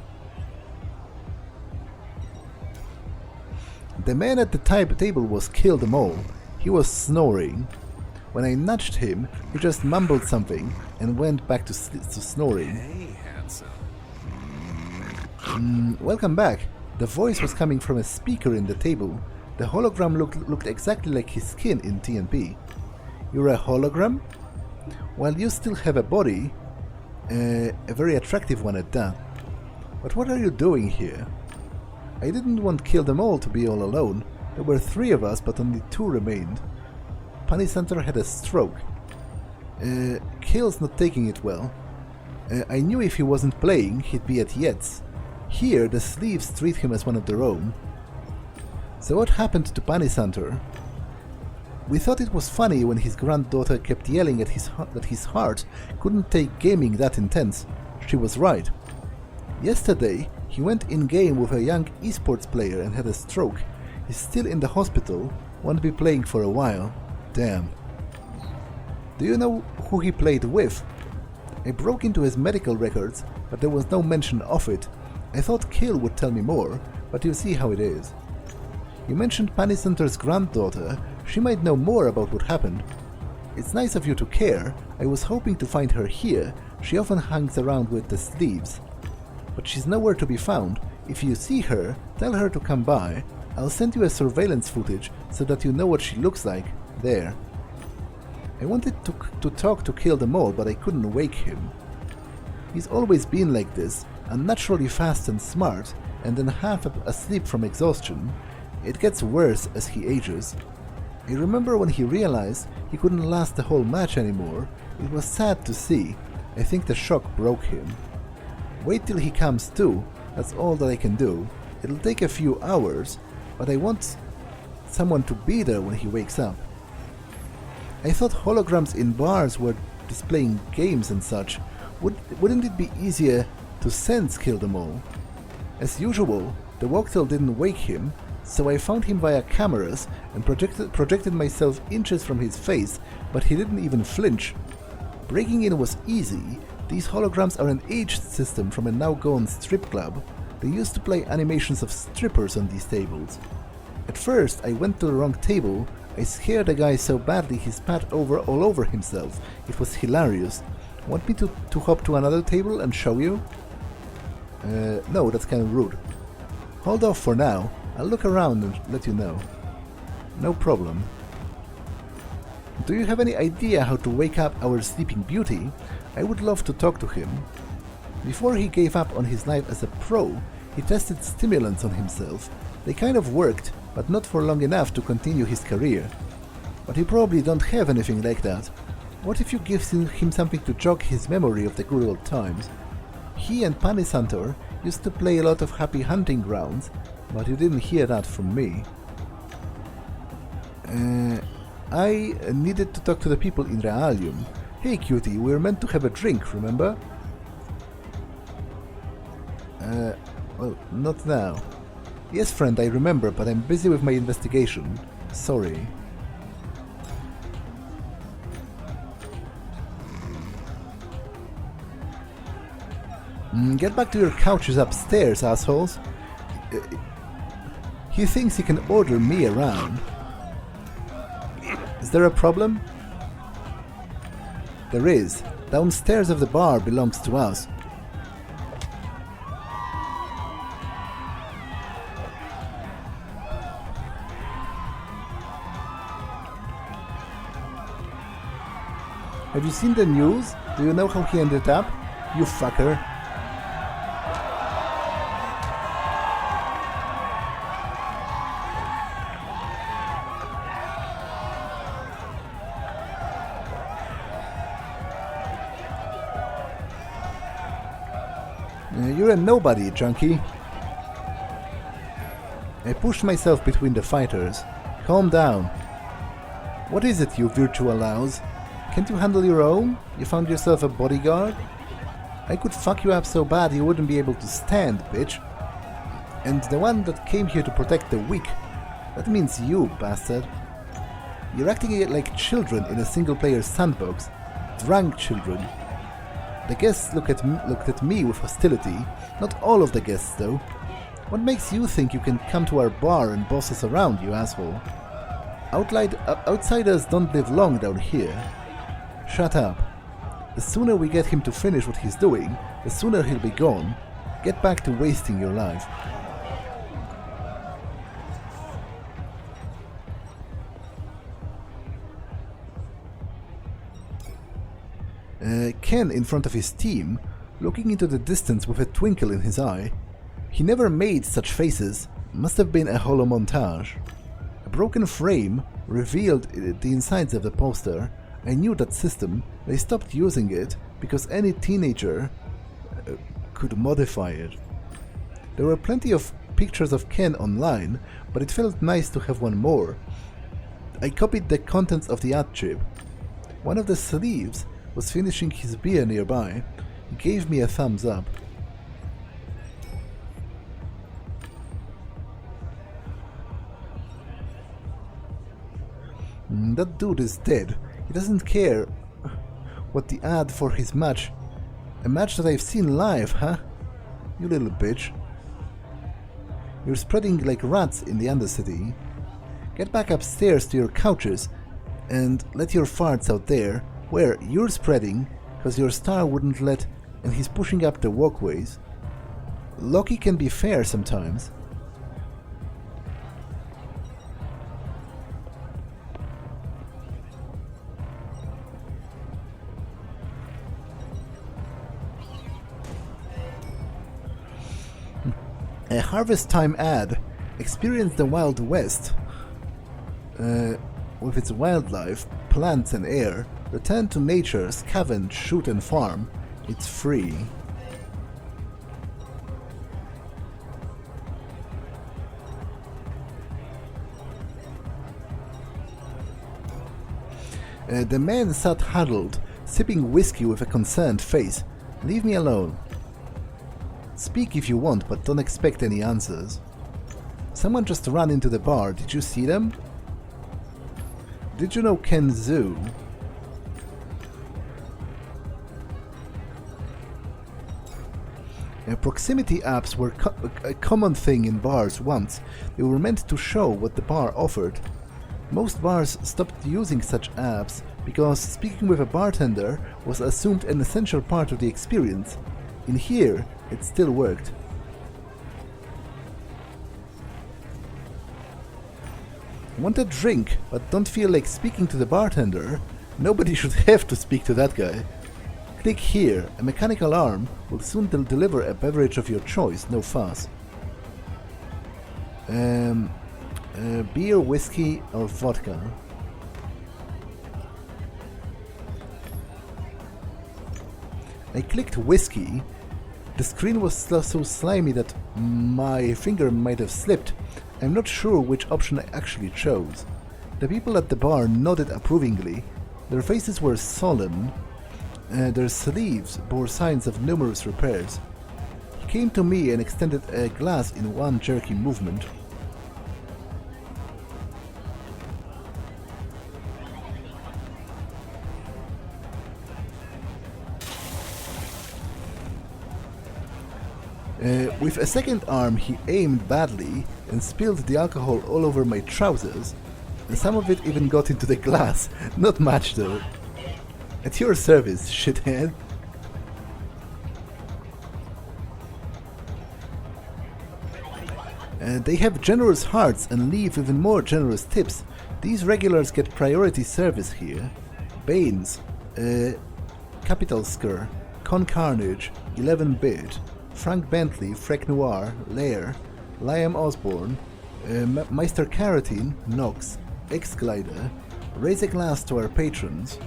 The man at the table was killed them all. He was snoring. When I nudged him, he just mumbled something and went back to snoring. Hey, handsome. Welcome back. The voice was coming from a speaker in the table. The hologram looked exactly like his skin in TNP. You're a hologram? Well, you still have a body. A very attractive one at that. But what are you doing here? I didn't want Kill Them All to be all alone. There were 3 of us, but only 2 remained. Punny Center had a stroke. Kill's not taking it well. I knew if he wasn't playing, he'd be at Yet's. Here, the sleeves treat him as one of their own. So what happened to Punny Center? We thought it was funny when his granddaughter kept yelling at that his heart couldn't take gaming that intense. She was right. Yesterday, he went in-game with a young esports player and had a stroke. He's still in the hospital, won't be playing for a while. Damn. Do you know who he played with? I broke into his medical records, but there was no mention of it. I thought Kill would tell me more, but you'll see how it is. You mentioned Punny Center's granddaughter. She might know more about what happened. It's nice of you to care. I was hoping to find her here. She often hangs around with the sleeves. But she's nowhere to be found. If you see her, tell her to come by. I'll send you a surveillance footage so that you know what she looks like. There. I wanted to talk to Kill Them All, but I couldn't wake him. He's always been like this, unnaturally fast and smart, and then half asleep from exhaustion. It gets worse as he ages. I remember when he realized he couldn't last the whole match anymore. It was sad to see. I think the shock broke him. Wait till he comes to. That's all that I can do. It'll take a few hours, but I want someone to be there when he wakes up. I thought holograms in bars were displaying games and such. Wouldn't it be easier to sense Kill Them All? As usual, the walktail didn't wake him, so I found him via cameras and projected myself inches from his face, but he didn't even flinch. Breaking in was easy. These holograms are an aged system from a now-gone strip club. They used to play animations of strippers on these tables. At first, I went to the wrong table. I scared a guy so badly he spat all over himself. It was hilarious. Want me to hop to another table and show you? No, that's kind of rude. Hold off for now. I'll look around and let you know. No problem. Do you have any idea how to wake up our sleeping beauty? I would love to talk to him. Before he gave up on his life as a pro, he tested stimulants on himself. They kind of worked, but not for long enough to continue his career. But you probably don't have anything like that. What if you give him something to jog his memory of the good old times? He and Punny Center used to play a lot of Happy Hunting Grounds, but you didn't hear that from me. I needed to talk to the people in Realium. Hey cutie, we were meant to have a drink, remember? Well, not now. Yes friend, I remember, but I'm busy with my investigation. Sorry. Get back to your couches upstairs, assholes. He thinks he can order me around. Is there a problem? There is. Downstairs of the bar belongs to us. Have you seen the news? Do you know how he ended up? You fucker. You're a nobody, junkie. I pushed myself between the fighters. Calm down. What is it, you virtual louse? Can't you handle your own? You found yourself a bodyguard? I could fuck you up so bad you wouldn't be able to stand, bitch. And the one that came here to protect the weak. That means you, bastard. You're acting like children in a single-player sandbox. Drunk children. The guests looked at me with hostility. Not all of the guests, though. What makes you think you can come to our bar and boss us around, you asshole? Outsiders don't live long down here. Shut up. The sooner we get him to finish what he's doing, the sooner he'll be gone. Get back to wasting your life. Ken in front of his team, looking into the distance with a twinkle in his eye. He never made such faces. Must have been a hollow montage. A broken frame revealed the insides of the poster. I knew that system. They stopped using it because any teenager could modify it. There were plenty of pictures of Ken online, but it felt nice to have one more. I copied the contents of the ad chip. One of the sleeves was finishing his beer nearby. He gave me a thumbs up. That dude is dead. He doesn't care what the ad for his match. A match that I've seen live, huh? You little bitch. You're spreading like rats in the Undercity. Get back upstairs to your couches and let your farts out there where you're spreading because your star wouldn't let and he's pushing up the walkways. Loki can be fair sometimes. A harvest time ad. Experience the Wild West. With its wildlife, plants and air. Return to nature, scavenge, shoot and farm. It's free. The man sat huddled, sipping whiskey with a concerned face. Leave me alone. Speak if you want, but don't expect any answers. Someone just ran into the bar. Did you see them? Did you know Ken Zoo? Proximity apps were a common thing in bars once. They were meant to show what the bar offered. Most bars stopped using such apps because speaking with a bartender was assumed an essential part of the experience. In here, it still worked. Want a drink, but don't feel like speaking to the bartender? Nobody should have to speak to that guy. Click here. A mechanical arm will soon deliver a beverage of your choice, no fuss. Beer, whiskey, or vodka? I clicked whiskey. The screen was so slimy that my finger might have slipped. I'm not sure which option I actually chose. The people at the bar nodded approvingly. Their faces were solemn. Their sleeves bore signs of numerous repairs. He came to me and extended a glass in one jerky movement. With a second arm, he aimed badly and spilled the alcohol all over my trousers. Some of it even got into the glass. Not much, though. At your service, shithead. They have generous hearts and leave even more generous tips. These regulars get priority service here. Baines, Capital Skur, Con Carnage, 11-Bit, Frank Bentley, Freck Noir, Lair, Liam Osborne, Meister Carotene, Nox, X-Glider. Raise a glass to our patrons.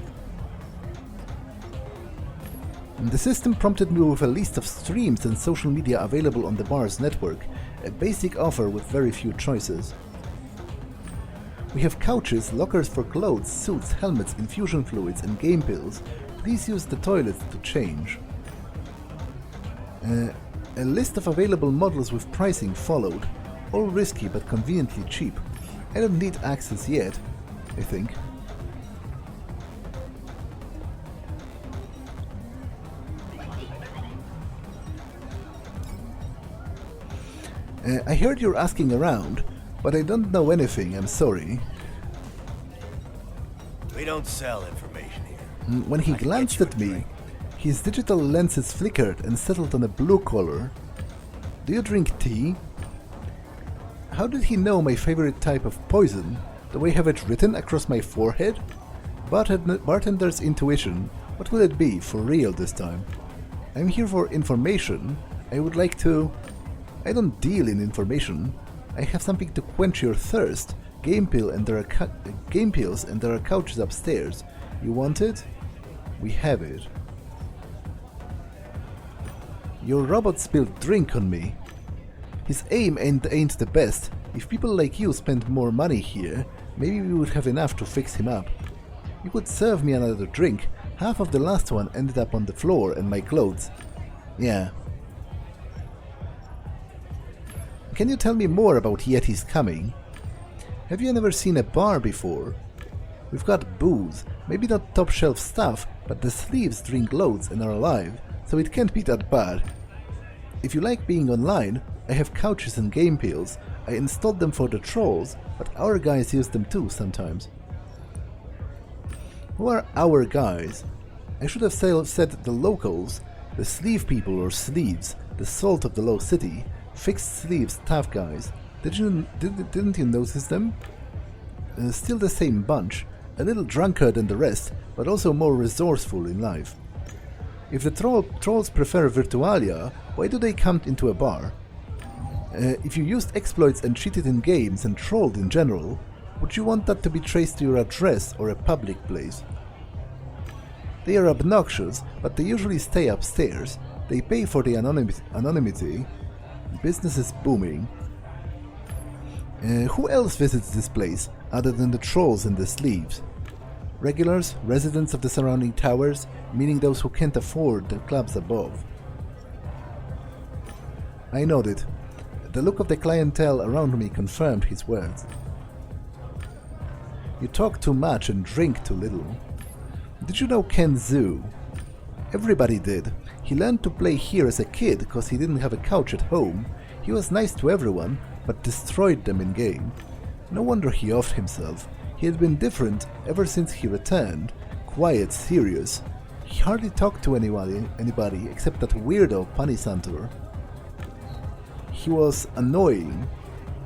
The system prompted me with a list of streams and social media available on the bar's network, a basic offer with very few choices. We have couches, lockers for clothes, suits, helmets, infusion fluids, and game pills. Please use the toilets to change. A list of available models with pricing followed, all risky but conveniently cheap. I don't need access yet, I think. I heard you're asking around, but I don't know anything, I'm sorry. We don't sell information here. When he glanced at me, his digital lenses flickered and settled on a blue color. Do you drink tea? How did he know my favorite type of poison? Do I have it written across my forehead? Bartender's intuition. What will it be, for real this time? I'm here for information. I would like to... I don't deal in information. I have something to quench your thirst. Game pills and there are couches upstairs. You want it? We have it. Your robot spilled drink on me. His aim ain't the best. If people like you spend more money here, maybe we would have enough to fix him up. You could serve me another drink. Half of the last one ended up on the floor and my clothes. Yeah. Can you tell me more about Yeti's coming? Have you never seen a bar before? We've got booze, maybe not top shelf stuff, but the sleeves drink loads and are alive, so it can't be that bad. If you like being online, I have couches and game pills. I installed them for the trolls, but our guys use them too sometimes. Who are our guys? I should have said the locals, the sleeve people or sleeves, the salt of the low city, fixed sleeves tough guys. Didn't you notice them? Still the same bunch, a little drunker than the rest, but also more resourceful in life. If the trolls prefer Virtualia, why do they come into a bar? If you used exploits and cheated in games and trolled in general, would you want that to be traced to your address or a public place? They are obnoxious, but they usually stay upstairs. They pay for the anonymity. Business is booming. Who else visits this place, other than the trolls and the sleeves? Regulars, residents of the surrounding towers, meaning those who can't afford the clubs above. I nodded. The look of the clientele around me confirmed his words. You talk too much and drink too little. Did you know Ken Zhu? Everybody did. He learned to play here as a kid because he didn't have a couch at home. He was nice to everyone, but destroyed them in-game. No wonder he offed himself. He had been different ever since he returned. Quiet, serious. He hardly talked to anybody except that weirdo Panisantor. He was annoying,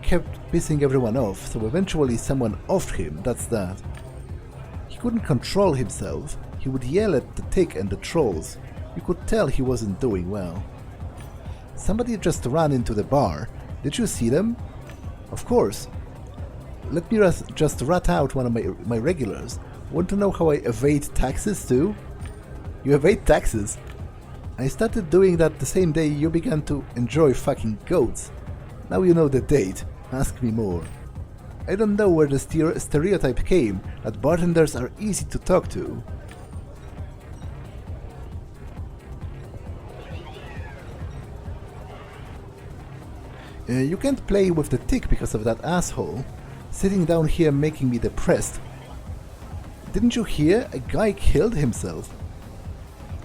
kept pissing everyone off, so eventually someone offed him, that's that. He couldn't control himself. He would yell at the tick and the trolls. You could tell he wasn't doing well. Somebody just ran into the bar. Did you see them? Of course. Let me just rat out one of my regulars. Want to know how I evade taxes too? You evade taxes? I started doing that the same day you began to enjoy fucking goats. Now you know the date. Ask me more. I don't know where the stereotype came that bartenders are easy to talk to. You can't play with the tick because of that asshole. Sitting down here making me depressed. Didn't you hear? A guy killed himself.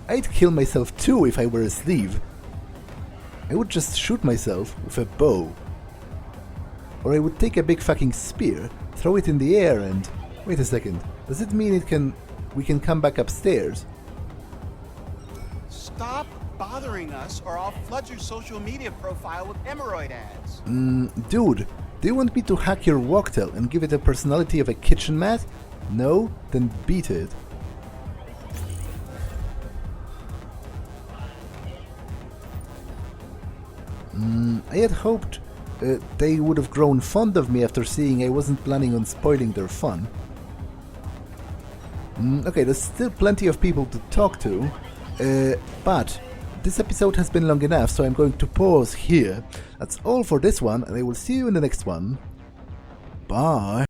I'd kill myself too if I were a sleeve. I would just shoot myself with a bow. Or I would take a big fucking spear, throw it in the air and... Wait a second, does it mean we can come back upstairs? Stop bothering us or I'll flood your social media profile with hemorrhoid ads. Dude, do you want me to hack your walktail and give it the personality of a kitchen mat? No? Then beat it. I had hoped they would have grown fond of me after seeing I wasn't planning on spoiling their fun. Okay, there's still plenty of people to talk to, but this episode has been long enough, so I'm going to pause here. That's all for this one, and I will see you in the next one. Bye!